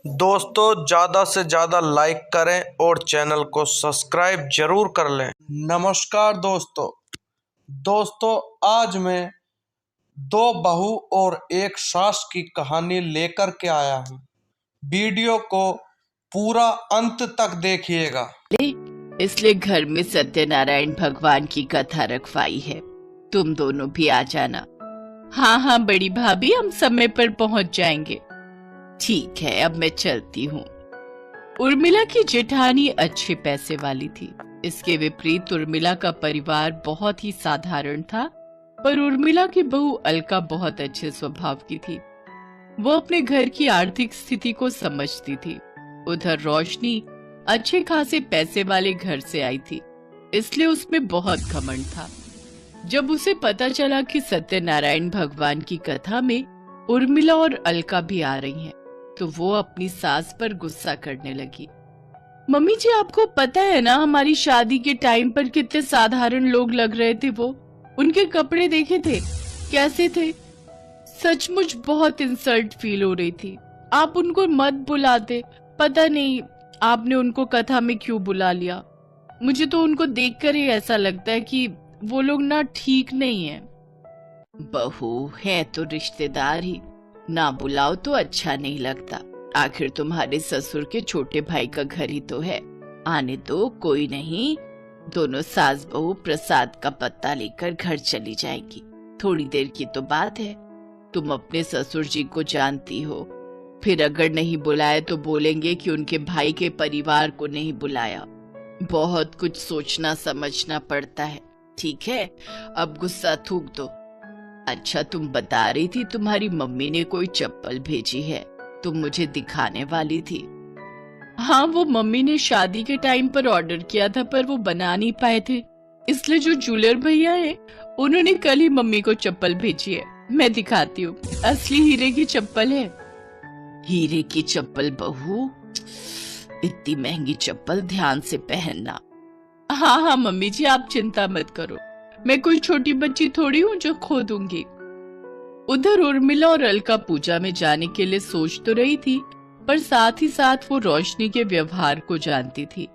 दोस्तों ज्यादा से ज्यादा लाइक करें और चैनल को सब्सक्राइब जरूर कर लें। नमस्कार दोस्तों आज मैं दो बहू और एक सास की कहानी लेकर के आया हूँ। वीडियो को पूरा अंत तक देखिएगा। इसलिए घर में सत्यनारायण भगवान की कथा रखवाई है। तुम दोनों भी आ जाना। हाँ बड़ी भाभी, हम समय पर पहुंच जाएंगे। ठीक है, अब मैं चलती हूँ। उर्मिला की जेठानी अच्छे पैसे वाली थी। इसके विपरीत उर्मिला का परिवार बहुत ही साधारण था, पर उर्मिला की बहू अलका बहुत अच्छे स्वभाव की थी। वो अपने घर की आर्थिक स्थिति को समझती थी। उधर रोशनी अच्छे खासे पैसे वाले घर से आई थी, इसलिए उसमें बहुत घमंड था। जब उसे पता चला कि सत्यनारायण भगवान की कथा में उर्मिला और अलका भी आ रही हैं, तो वो अपनी सास पर गुस्सा करने लगी। मम्मी जी, आपको पता है ना हमारी शादी के टाइम पर कितने साधारण लोग लग रहे थे। वो उनके कपड़े देखे थे, कैसे थे। सचमुच बहुत इंसल्ट फील हो रही थी। आप उनको मत बुलाते। पता नहीं आपने उनको कथा में क्यों बुला लिया। मुझे तो उनको देखकर ही ऐसा लगता है कि वो लोग ना ठीक नहीं है। बहू है तो रिश्तेदार ही, ना बुलाओ तो अच्छा नहीं लगता। आखिर तुम्हारे ससुर के छोटे भाई का घर ही तो है। आने दो, कोई नहीं। दोनों सास बहू प्रसाद का पत्ता लेकर घर चली जाएगी। थोड़ी देर की तो बात है। तुम अपने ससुर जी को जानती हो, फिर अगर नहीं बुलाए तो बोलेंगे कि उनके भाई के परिवार को नहीं बुलाया। बहुत कुछ सोचना समझना पड़ता है। ठीक है, अब गुस्सा थूक दो। अच्छा, तुम बता रही थी तुम्हारी मम्मी ने कोई चप्पल भेजी है, तुम मुझे दिखाने वाली थी। हाँ, वो मम्मी ने शादी के टाइम पर ऑर्डर किया था, पर वो बना नहीं पाए थे, इसलिए जो ज्वेलर भैया है उन्होंने कल ही मम्मी को चप्पल भेजी है। मैं दिखाती हूँ, असली हीरे की चप्पल है। हीरे की चप्पल बहू? इतनी महंगी चप्पल ध्यान से पहनना। हाँ मम्मी जी, आप चिंता मत करो, मैं कोई छोटी बच्ची थोड़ी हूँ जो खो दूंगी। उधर उर्मिला और अलका पूजा में जाने के लिए सोच तो रही थी, पर साथ ही साथ वो रोशनी के व्यवहार को जानती थी।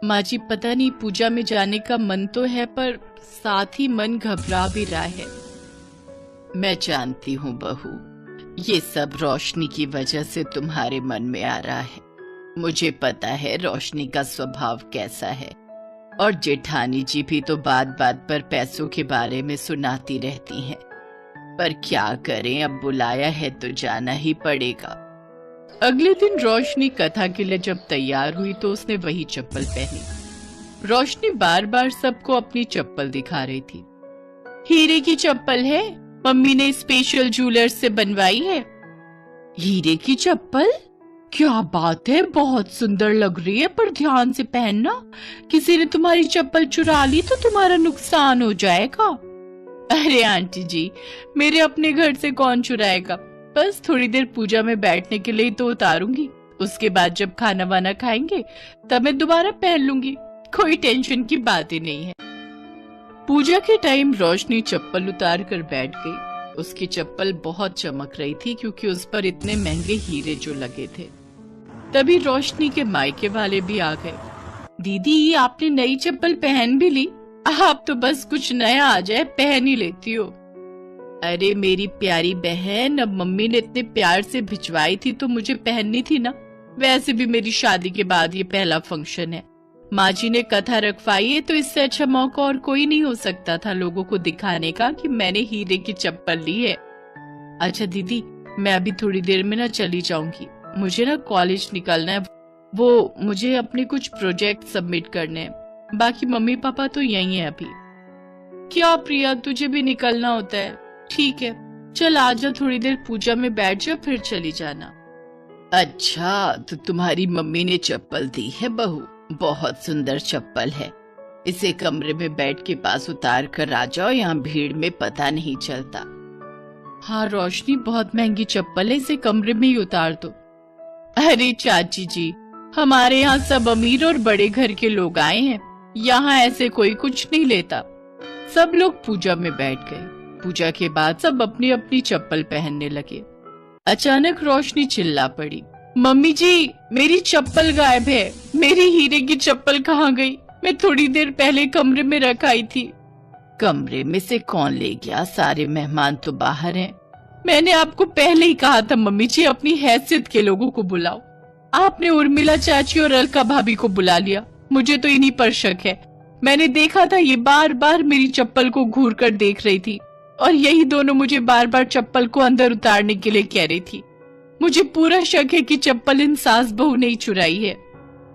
माँ जी, पता नहीं पूजा में जाने का मन तो है, पर साथ ही मन घबरा भी रहा है। मैं जानती हूँ बहू, ये सब रोशनी की वजह से तुम्हारे मन में आ रहा है। मुझे पता है रोशनी का स्वभाव कैसा है, और जेठानी जी भी तो बात बात पर पैसों के बारे में सुनाती रहती हैं। पर क्या करें, अब बुलाया है तो जाना ही पड़ेगा। अगले दिन रोशनी कथा के लिए जब तैयार हुई तो उसने वही चप्पल पहनी। रोशनी बार बार सबको अपनी चप्पल दिखा रही थी। हीरे की चप्पल है, मम्मी ने स्पेशल ज्वेलर से बनवाई है। हीरे की चप्पल? क्या बात है, बहुत सुंदर लग रही है, पर ध्यान से पहनना। किसी ने तुम्हारी चप्पल चुरा ली तो तुम्हारा नुकसान हो जाएगा। अरे आंटी जी, मेरे अपने घर से कौन चुराएगा। बस थोड़ी देर पूजा में बैठने के लिए तो उतारूंगी, उसके बाद जब खाना वाना खाएंगे तब मैं दोबारा पहन लूंगी। कोई टेंशन की बात ही नहीं है। पूजा के टाइम रोशनी चप्पल उतार कर बैठ गई। उसकी चप्पल बहुत चमक रही थी, क्योंकि उस पर इतने महंगे हीरे जो लगे थे। तभी रोशनी के मायके वाले भी आ गए। दीदी, आपने नई चप्पल पहन भी ली? आप तो बस कुछ नया आ जाए पहन ही लेती हो। अरे मेरी प्यारी बहन, अब मम्मी ने इतने प्यार से भिजवाई थी तो मुझे पहननी थी ना। वैसे भी मेरी शादी के बाद ये पहला फंक्शन है। माँ जी ने कथा रखवाई है, तो इससे अच्छा मौका और कोई नहीं हो सकता था लोगों को दिखाने का कि मैंने हीरे की चप्पल ली है। अच्छा दीदी, मैं अभी थोड़ी देर में ना चली जाऊंगी। मुझे ना कॉलेज निकलना है, वो मुझे अपने कुछ प्रोजेक्ट सबमिट करने हैं। बाकी मम्मी पापा तो यही है अभी। क्या प्रिया, तुझे भी निकलना होता है? ठीक है, चल आजा, थोड़ी देर पूजा में बैठ जा, फिर चली जाना। अच्छा, तो तुम्हारी मम्मी ने चप्पल दी है बहू? बहुत सुंदर चप्पल है। इसे कमरे में बेड के पास उतार कर आ जाओ, यहाँ भीड़ में पता नहीं चलता। हाँ रोशनी, बहुत महंगी चप्पल है, इसे कमरे में ही उतार दो। अरे चाची जी, हमारे यहाँ सब अमीर और बड़े घर के लोग आए हैं, यहाँ ऐसे कोई कुछ नहीं लेता। सब लोग पूजा में बैठ गए। पूजा के बाद सब अपनी अपनी चप्पल पहनने लगे। अचानक रोशनी चिल्ला पड़ी, मम्मी जी, मेरी चप्पल गायब है। मेरी हीरे की चप्पल कहाँ गई? मैं थोड़ी देर पहले कमरे में रखाई थी। कमरे में से कौन ले गया? सारे मेहमान तो बाहर हैं। मैंने आपको पहले ही कहा था मम्मी जी, अपनी हैसियत के लोगों को बुलाओ। आपने उर्मिला चाची और अलका भाभी को बुला लिया। मुझे तो इन्हीं पर शक है। मैंने देखा था ये बार बार मेरी चप्पल को घूर कर देख रही थी और यही दोनों मुझे बार बार चप्पल को अंदर उतारने के लिए कह रही थी। मुझे पूरा शक है कि चप्पल इन सास बहू ने ही चुराई है।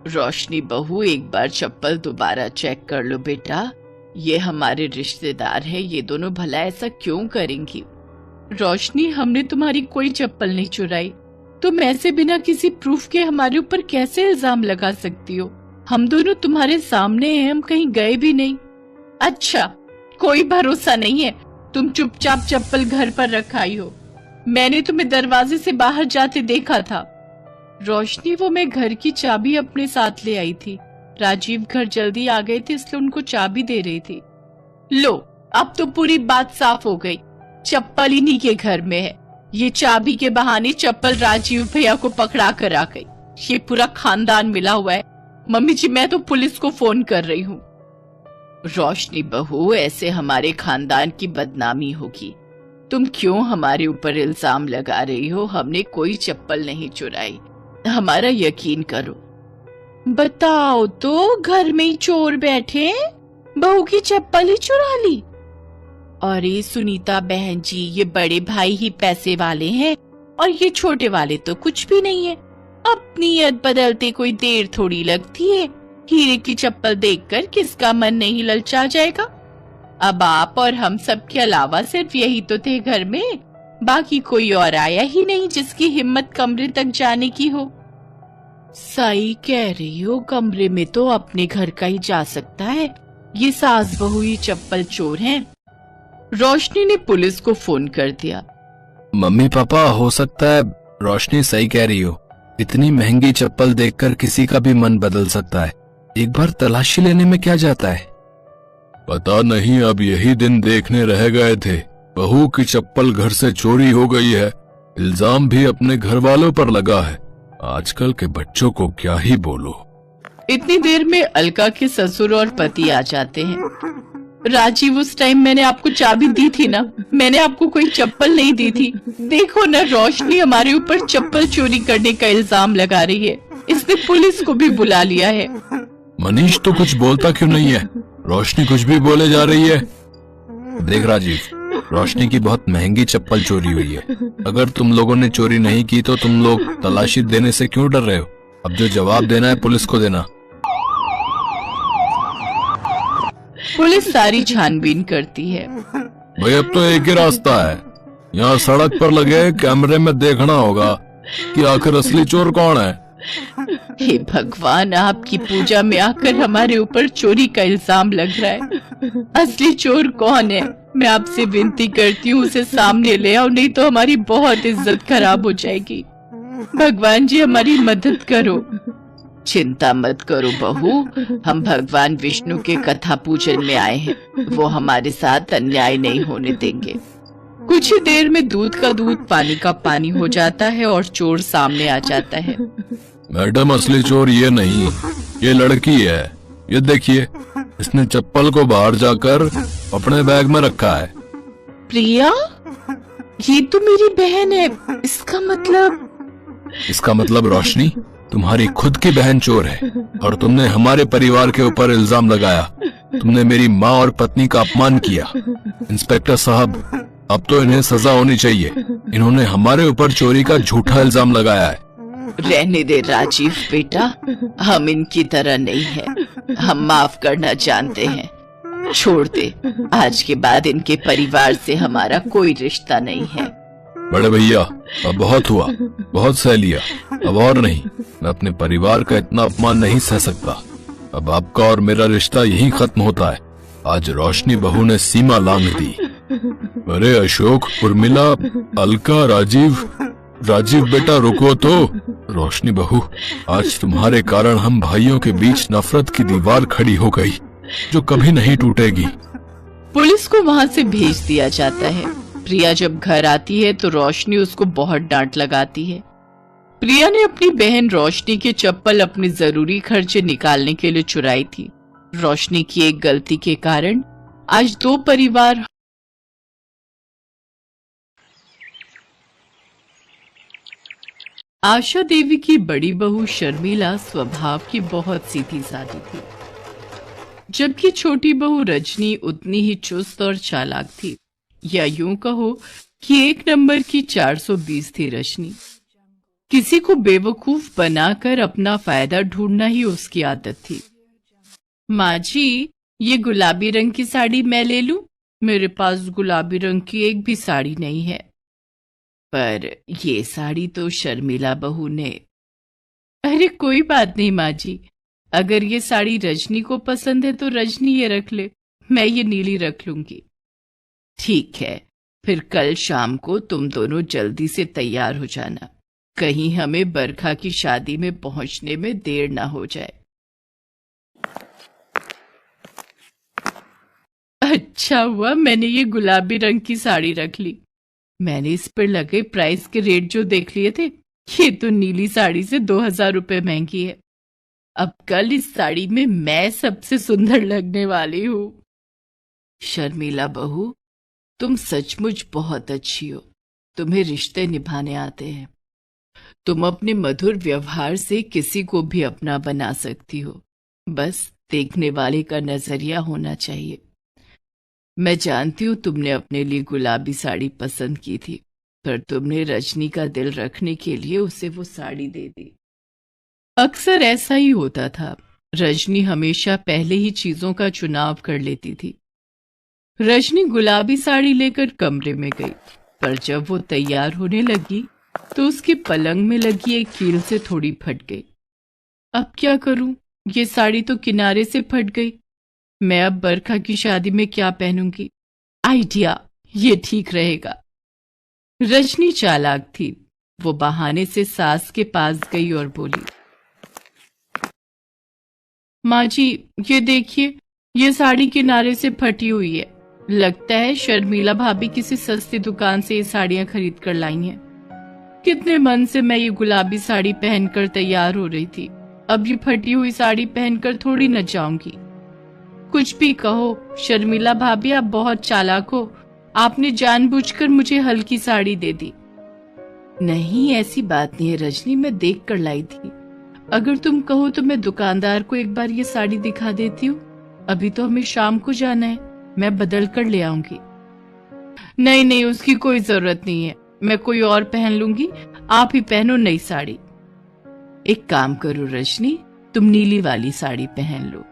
रोशनी बहू, एक बार चप्पल दोबारा चेक कर लो बेटा। ये हमारे रिश्तेदार हैं, ये दोनों भला ऐसा क्यों करेंगी? रोशनी, हमने तुम्हारी कोई चप्पल नहीं चुराई। तुम ऐसे बिना किसी प्रूफ के हमारे ऊपर कैसे इल्जाम लगा सकती हो? हम दोनों तुम्हारे सामने हैं, हम कहीं गए भी नहीं। अच्छा, कोई भरोसा नहीं है। तुम चुपचाप चप्पल घर पर रखाई हो। मैंने तुम्हें दरवाजे से बाहर जाते देखा था। रोशनी, वो मैं घर की चाबी अपने साथ ले आई थी। राजीव घर जल्दी आ गए थे इसलिए उनको चाबी दे रही थी। लो, अब तो पूरी बात साफ हो गई। चप्पल इन्हीं के घर में है। ये चाबी के बहाने चप्पल राजीव भैया को पकड़ा कर आ गई। ये पूरा खानदान मिला हुआ है। मम्मी जी, मैं तो पुलिस को फोन कर रही हूँ। रोशनी बहू, ऐसे हमारे खानदान की बदनामी होगी। तुम क्यों हमारे ऊपर इल्जाम लगा रही हो? हमने कोई चप्पल नहीं चुराई, हमारा यकीन करो। बताओ तो, घर में ही चोर बैठे, बहू की चप्पल ही चुरा ली। अरे सुनीता बहन जी, ये बड़े भाई ही पैसे वाले हैं और ये छोटे वाले तो कुछ भी नहीं है। अपनी नियत बदलते कोई देर थोड़ी लगती है। हीरे की चप्पल देखकर किसका मन नहीं ललचा जाएगा? अब आप और हम सब के अलावा सिर्फ यही तो थे घर में, बाकी कोई और आया ही नहीं जिसकी हिम्मत कमरे तक जाने की हो। सही कह रही हो, कमरे में तो अपने घर का ही जा सकता है। ये सास बहू ही चप्पल चोर हैं। रोशनी ने पुलिस को फोन कर दिया। मम्मी पापा, हो सकता है रोशनी सही कह रही हो। इतनी महंगी चप्पल देखकर किसी का भी मन बदल सकता है। एक बार तलाशी लेने में क्या जाता है? पता नहीं, अब यही दिन देखने रह गए थे। बहू की चप्पल घर से चोरी हो गई है। इल्जाम भी अपने घर वालों पर लगा है। आजकल के बच्चों को क्या ही बोलो। इतनी देर में अलका के ससुर और पति आ जाते हैं। राजीव, उस टाइम मैंने आपको चाबी दी थी ना, मैंने आपको कोई चप्पल नहीं दी थी। देखो ना, रोशनी हमारे ऊपर चप्पल चोरी करने का इल्जाम लगा रही है। इसने पुलिस को भी बुला लिया है। मनीष तो कुछ बोलता क्यों नहीं है? रोशनी कुछ भी बोले जा रही है। देख राजीव, रोशनी की बहुत महंगी चप्पल चोरी हुई है। अगर तुम लोगों ने चोरी नहीं की तो तुम लोग तलाशी देने से क्यों डर रहे हो? अब जो जवाब देना है पुलिस को देना। पुलिस सारी छानबीन करती है। भाई, अब तो एक ही रास्ता है। यहाँ सड़क पर लगे कैमरे में देखना होगा कि आखिर असली चोर कौन है। हे भगवान, आपकी पूजा में आकर हमारे ऊपर चोरी का इल्जाम लग रहा है। असली चोर कौन है? मैं आपसे विनती करती हूँ, उसे सामने ले आओ, नहीं तो हमारी बहुत इज्जत खराब हो जाएगी। भगवान जी, हमारी मदद करो। चिंता मत करो बहू, हम भगवान विष्णु के कथा पूजन में आए हैं। वो हमारे साथ अन्याय नहीं होने देंगे। कुछ ही देर में दूध का दूध पानी का पानी हो जाता है और चोर सामने आ जाता है। मैडम, असली चोर ये नहीं, ये लड़की है। ये देखिए, इसने चप्पल को बाहर जाकर अपने बैग में रखा है। प्रिया, ये तो मेरी बहन है। इसका मतलब रोशनी, तुम्हारी खुद की बहन चोर है और तुमने हमारे परिवार के ऊपर इल्जाम लगाया। तुमने मेरी माँ और पत्नी का अपमान किया। इंस्पेक्टर साहब, अब तो इन्हें सजा होनी चाहिए। इन्होंने हमारे ऊपर चोरी का झूठा इल्जाम लगाया है। रहने दे राजीव बेटा, हम इनकी तरह नहीं है। हम माफ करना जानते हैं। छोड़ दे, आज के बाद इनके परिवार से हमारा कोई रिश्ता नहीं है। बड़े भैया, अब बहुत हुआ, बहुत सह लिया, अब और नहीं। मैं अपने परिवार का इतना अपमान नहीं सह सकता। अब आपका और मेरा रिश्ता यहीं खत्म होता है। आज रोशनी बहू ने सीमा लांघ दी। अरे अशोक, उर्मिला, अलका, राजीव बेटा रुको तो। रोशनी बहू, आज तुम्हारे कारण हम भाइयों के बीच नफरत की दीवार खड़ी हो गई जो कभी नहीं टूटेगी। पुलिस को वहाँ से भेज दिया जाता है। प्रिया जब घर आती है तो रोशनी उसको बहुत डांट लगाती है। प्रिया ने अपनी बहन रोशनी की चप्पल अपने जरूरी खर्चे निकालने के लिए चुराई थी। रोशनी की एक गलती के कारण आज दो परिवार। आशा देवी की बड़ी बहू शर्मिला स्वभाव की बहुत सीधी सादी थी, जबकि छोटी बहू रजनी उतनी ही चुस्त और चालाक थी, या यूं कहो कि एक नंबर की 420 थी रजनी। किसी को बेवकूफ बनाकर अपना फायदा ढूंढना ही उसकी आदत थी। माँ जी, ये गुलाबी रंग की साड़ी मैं ले लूं? मेरे पास गुलाबी रंग की एक भी साड़ी नहीं है। पर ये साड़ी तो शर्मिला बहू ने। अरे कोई बात नहीं माँ जी, अगर ये साड़ी रजनी को पसंद है तो रजनी ये रख ले, मैं ये नीली रख लूंगी। ठीक है, फिर कल शाम को तुम दोनों जल्दी से तैयार हो जाना, कहीं हमें बरखा की शादी में पहुंचने में देर ना हो जाए। अच्छा हुआ मैंने ये गुलाबी रंग की साड़ी रख ली। मैंने इस पर लगे प्राइस के रेट जो देख लिए थे, ये तो नीली साड़ी से 2000 रुपए महंगी है। अब कल इस साड़ी में मैं सबसे सुंदर लगने वाली हूँ। शर्मिला बहू, तुम सचमुच बहुत अच्छी हो, तुम्हें रिश्ते निभाने आते हैं। तुम अपने मधुर व्यवहार से किसी को भी अपना बना सकती हो, बस देखने वाले का नजरिया होना चाहिए। मैं जानती हूँ तुमने अपने लिए गुलाबी साड़ी पसंद की थी, पर तुमने रजनी का दिल रखने के लिए उसे वो साड़ी दे दी। अक्सर ऐसा ही होता था, रजनी हमेशा पहले ही चीजों का चुनाव कर लेती थी। रजनी गुलाबी साड़ी लेकर कमरे में गई, पर जब वो तैयार होने लगी तो उसके पलंग में लगी एक कील से थोड़ी फट गई। अब क्या करूं, ये साड़ी तो किनारे से फट गई। मैं अब बरखा की शादी में क्या पहनूंगी? आइडिया, ये ठीक रहेगा। रजनी चालाक थी, वो बहाने से सास के पास गई और बोली, माँ जी ये देखिए, ये साड़ी किनारे से फटी हुई है। लगता है शर्मिला भाभी किसी सस्ती दुकान से ये साड़ियां खरीद कर लाई हैं। कितने मन से मैं ये गुलाबी साड़ी पहनकर तैयार हो रही थी, अब ये फटी हुई साड़ी पहनकर थोड़ी न जाऊंगी। कुछ भी कहो शर्मिला भाभी, आप बहुत चालाक हो, आपने जानबूझकर मुझे हल्की साड़ी दे दी। नहीं ऐसी बात नहीं है रजनी, मैं देख कर लाई थी। अगर तुम कहो तो मैं दुकानदार को एक बार ये साड़ी दिखा देती हूँ। अभी तो हमें शाम को जाना है, मैं बदल कर ले आऊंगी। नहीं नहीं, उसकी कोई जरूरत नहीं है, मैं कोई और पहन लूंगी, आप ही पहनो नई साड़ी। एक काम करो रजनी, तुम नीली वाली साड़ी पहन लो,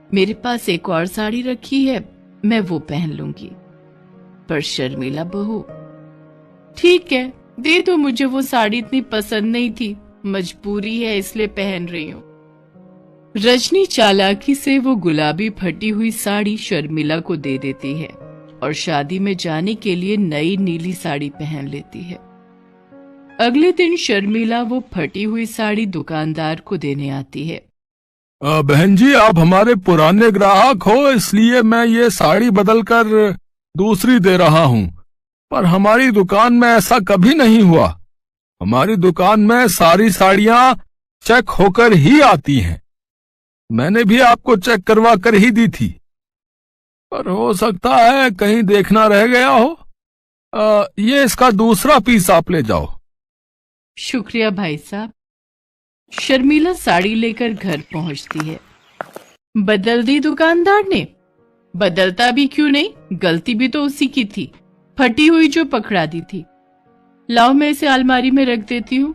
मेरे पास एक और साड़ी रखी है, मैं वो पहन लूंगी। पर शर्मिला बहू, ठीक है दे दो मुझे, वो साड़ी इतनी पसंद नहीं थी, मजबूरी है इसलिए पहन रही हूँ। रजनी चालाकी से वो गुलाबी फटी हुई साड़ी शर्मिला को दे देती है और शादी में जाने के लिए नई नीली साड़ी पहन लेती है। अगले दिन शर्मिला वो फटी हुई साड़ी दुकानदार को देने आती है। बहन जी, आप हमारे पुराने ग्राहक हो, इसलिए मैं ये साड़ी बदल कर दूसरी दे रहा हूँ, पर हमारी दुकान में ऐसा कभी नहीं हुआ। हमारी दुकान में सारी साड़ियाँ चेक होकर ही आती हैं। मैंने भी आपको चेक करवा कर ही दी थी, पर हो सकता है कहीं देखना रह गया हो। ये इसका दूसरा पीस आप ले जाओ। शुक्रिया भाई साहब। शर्मिला साड़ी लेकर घर पहुंचती है। बदल दी दुकानदार ने? बदलता भी क्यों नहीं, गलती भी तो उसी की थी, फटी हुई जो पकड़ा दी थी। लाओ मैं इसे अलमारी में रख देती हूँ।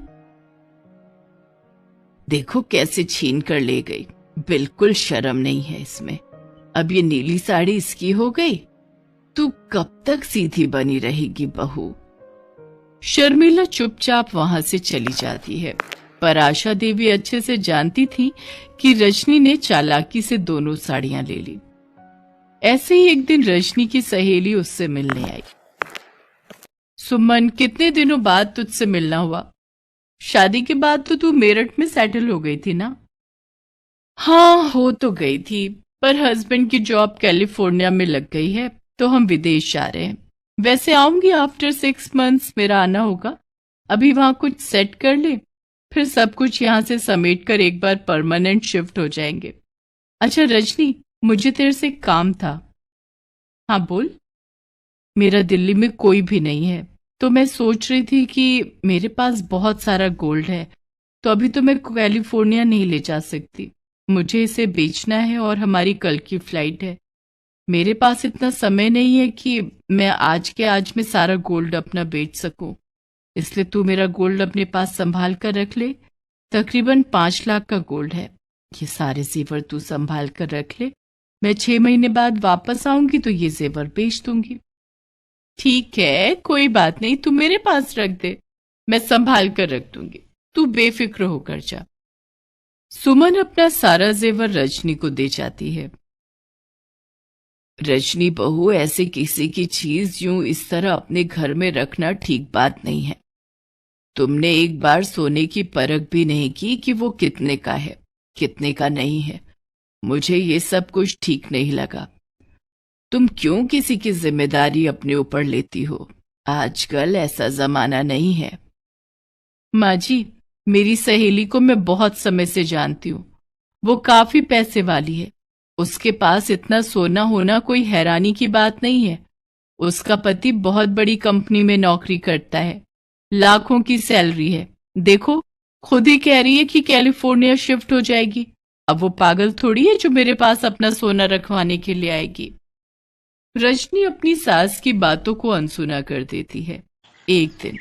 देखो कैसे छीन कर ले गई, बिल्कुल शर्म नहीं है इसमें। अब ये नीली साड़ी इसकी हो गई, तू कब तक सीधी बनी रहेगी बहू। शर्मिला चुपचाप वहां से चली जाती है, पर आशा देवी अच्छे से जानती थी कि रजनी ने चालाकी से दोनों साड़ियां ले ली। ऐसे ही एक दिन रजनी की सहेली उससे मिलने आई। सुमन, कितने दिनों बाद तुझसे मिलना हुआ। शादी के बाद तो तू मेरठ में सेटल हो गई थी ना? हाँ हो तो गई थी, पर हस्बैंड की जॉब कैलिफोर्निया में लग गई है, तो हम विदेश जा रहे हैं। वैसे आऊंगी आफ्टर 6 months, मेरा आना होगा। अभी वहां कुछ सेट कर ले, फिर सब कुछ यहाँ से समेट कर एक बार परमानेंट शिफ्ट हो जाएंगे। अच्छा रजनी, मुझे तेरे से काम था। हाँ बोल। मेरा दिल्ली में कोई भी नहीं है, तो मैं सोच रही थी कि मेरे पास बहुत सारा गोल्ड है, तो अभी तो मैं कैलिफोर्निया नहीं ले जा सकती। मुझे इसे बेचना है और हमारी कल की फ्लाइट है। मेरे पास इतना समय नहीं है कि मैं आज के आज में सारा गोल्ड अपना बेच सकूं, इसलिए तू मेरा गोल्ड अपने पास संभाल कर रख ले। तकरीबन 5 लाख का गोल्ड है। ये सारे जेवर तू संभाल कर रख ले। मैं 6 महीने बाद वापस आऊंगी तो ये जेवर बेच दूंगी। ठीक है, कोई बात नहीं, तू मेरे पास रख दे, मैं संभाल कर रख दूंगी, तू बेफिक्र होकर जा। सुमन अपना सारा जेवर रजनी को दे जाती है। रजनी बहू, ऐसे किसी की चीज यूं इस तरह अपने घर में रखना ठीक बात नहीं है। तुमने एक बार सोने की परख भी नहीं की कि वो कितने का है, कितने का नहीं है। मुझे ये सब कुछ ठीक नहीं लगा। तुम क्यों किसी की जिम्मेदारी अपने ऊपर लेती हो? आजकल ऐसा जमाना नहीं है। माँ जी, मेरी सहेली को मैं बहुत समय से जानती हूँ। वो काफी पैसे वाली है। उसके पास इतना सोना होना कोई हैरानी की बात नहीं है। उसका पति बहुत बड़ी कंपनी में नौकरी करता है, लाखों की सैलरी है। देखो, खुद ही कह रही है कि कैलिफोर्निया शिफ्ट हो जाएगी। अब वो पागल थोड़ी है जो मेरे पास अपना सोना रखवाने के लिए आएगी। रजनी अपनी सास की बातों को अनसुना कर देती है। एक दिन,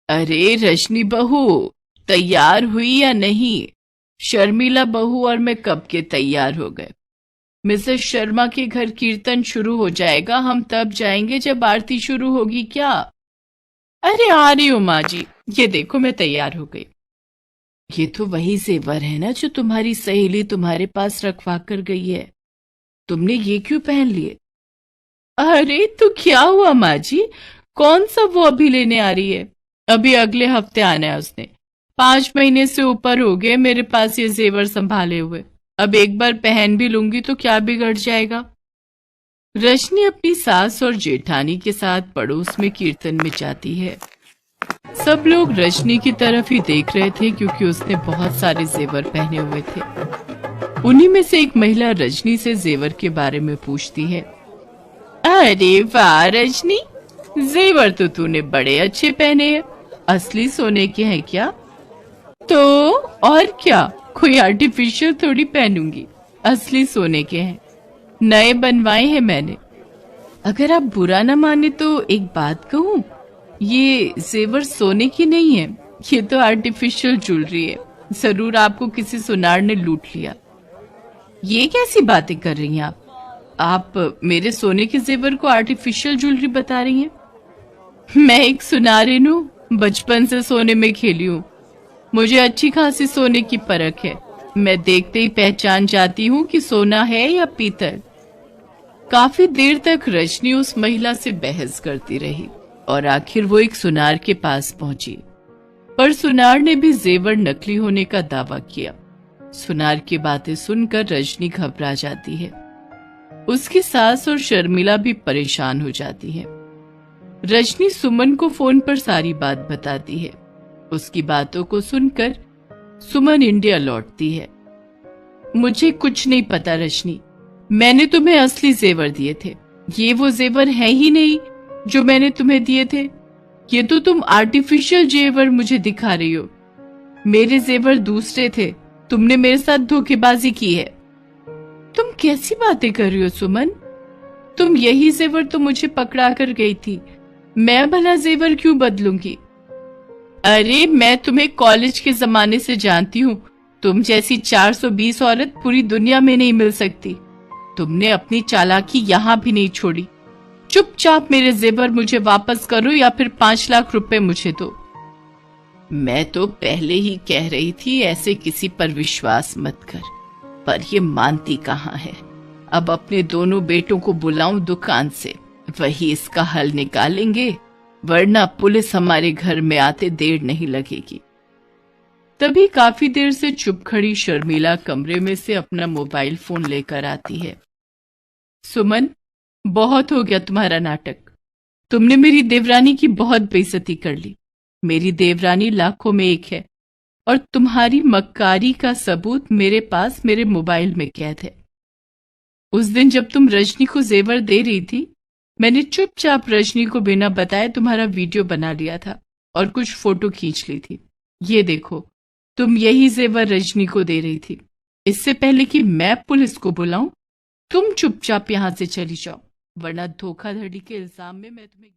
अरे रजनी बहू, तैयार हुई या नहीं? शर्मिला बहू और मैं कब के तैयार हो गए। मिसेस शर्मा के घर कीर्तन शुरू हो जाएगा, हम तब जाएंगे जब आरती शुरू होगी क्या? अरे आ रही हूँ माँ जी, ये देखो मैं तैयार हो गई। ये तो वही जेवर है ना जो तुम्हारी सहेली तुम्हारे पास रखवा कर गई है। तुमने ये क्यों पहन लिए? अरे तो क्या हुआ माँ जी, कौन सा वो अभी लेने आ रही है? अभी अगले हफ्ते आना है उसने। 5 महीने से ऊपर हो गए मेरे पास ये जेवर संभाले हुए। अब एक बार पहन भी लूंगी तो क्या बिगड़ जाएगा? रजनी अपनी सास और जेठानी के साथ पड़ोस में कीर्तन में जाती है। सब लोग रजनी की तरफ ही देख रहे थे क्योंकि उसने बहुत सारे जेवर पहने हुए थे। उन्हीं में से एक महिला रजनी से जेवर के बारे में पूछती है। अरे वाह रजनी, जेवर तो तूने बड़े अच्छे पहने हैं। असली सोने के हैं क्या? तो और क्या, कोई आर्टिफिशियल थोड़ी पहनूंगी, असली सोने के हैं, नए बनवाए हैं मैंने। अगर आप बुरा ना माने तो एक बात कहूं, ये जेवर सोने की नहीं है, ये तो आर्टिफिशियल ज्वेलरी है। जरूर आपको किसी सुनार ने लूट लिया। ये कैसी बातें कर रही हैं आप मेरे सोने के जेवर को आर्टिफिशियल ज्वेलरी बता रही हैं? मैं एक सुनारिन हूँ, बचपन से सोने में खेली हूँ। मुझे अच्छी खासी सोने की परख है। मैं देखते ही पहचान जाती हूँ कि सोना है या पीतल। काफी देर तक रजनी उस महिला से बहस करती रही और आखिर वो एक सुनार के पास पहुंची, पर सुनार ने भी जेवर नकली होने का दावा किया। सुनार की बातें सुनकर रजनी घबरा जाती है। उसकी सास और शर्मिला भी परेशान हो जाती है। रजनी सुमन को फोन पर सारी बात बताती है। उसकी बातों को सुनकर सुमन इंडिया लौटती है। मुझे कुछ नहीं पता रजनी, मैंने तुम्हें असली जेवर दिए थे। ये वो जेवर है ही नहीं जो मैंने तुम्हें दिए थे। ये तो तुम आर्टिफिशियल जेवर मुझे दिखा रही हो। मेरे जेवर दूसरे थे, तुमने मेरे साथ धोखेबाजी की है। तुम कैसी बातें कर रही हो सुमन? तुम यही जेवर तो मुझे पकड़ा कर गई थी। मैं भला जेवर क्यों बदलूंगी? अरे मैं तुम्हें कॉलेज के जमाने से जानती हूँ। तुम जैसी 420 औरत पूरी दुनिया में नहीं मिल सकती। तुमने अपनी चालाकी यहाँ भी नहीं छोड़ी। चुपचाप मेरे जेवर मुझे वापस करो या फिर 5 लाख रुपए मुझे दो। मैं तो पहले ही कह रही थी ऐसे किसी पर विश्वास मत कर, पर ये मानती कहाँ है। अब अपने दोनों बेटों को बुलाऊं दुकान से, वही इसका हल निकालेंगे, वरना पुलिस हमारे घर में आते देर नहीं लगेगी। तभी काफी देर से चुप खड़ी शर्मिला कमरे में से अपना मोबाइल फोन लेकर आती है। सुमन, बहुत हो गया तुम्हारा नाटक। तुमने मेरी देवरानी की बहुत बेइज्जती कर ली। मेरी देवरानी लाखों में एक है। और तुम्हारी मक्कारी का सबूत मेरे पास मेरे मोबाइल में कैद है। उस दिन जब तुम रजनी को जेवर दे रही थी, मैंने चुपचाप रजनी को बिना बताए तुम्हारा वीडियो बना लिया था और कुछ फोटो खींच ली थी। ये देखो, तुम यही जेवर रजनी को दे रही थी। इससे पहले कि मैं पुलिस को बुलाऊं, तुम चुपचाप यहां से चली जाओ, वरना धोखाधड़ी के इल्जाम में मैं तुम्हें